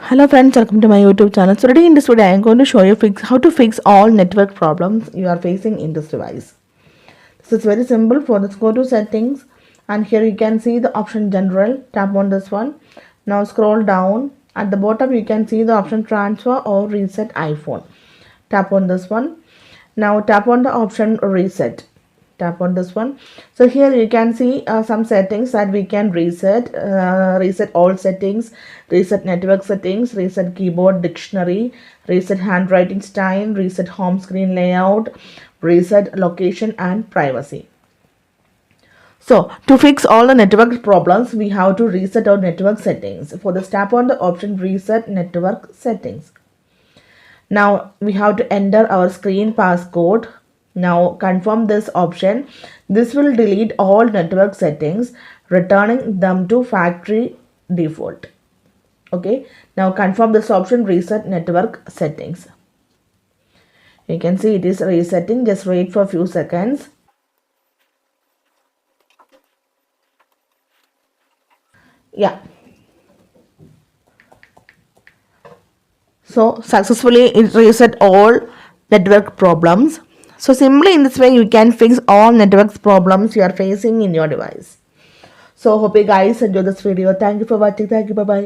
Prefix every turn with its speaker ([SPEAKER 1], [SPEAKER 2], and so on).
[SPEAKER 1] Hello friends, welcome to my YouTube channel. So today in this video I am going to show you how to fix all network problems you are facing in this device. This is very simple. For this, go to settings and here you can see the option general. Tap on this one. Now scroll down. At the bottom you can see the option transfer or reset iPhone. Tap on this one. Now tap on the option reset. Tap on this one. So here you can see some settings that we can reset all settings, reset network settings, reset keyboard dictionary, reset handwriting style, reset home screen layout, reset location and privacy. So to fix all the network problems, we have to reset our network settings. For this, tap on the option reset network settings. Now we have to enter our screen passcode. Now confirm this option. This will delete all network settings, returning them to factory default. Okay. Now confirm this option reset network settings. You can see it is resetting. Just wait for a few seconds. Yeah. So successfully it reset all network problems. So simply in this way you can fix all network problems you are facing in your device. So hope you guys enjoy this video. Thank you for watching. Thank you. Bye bye.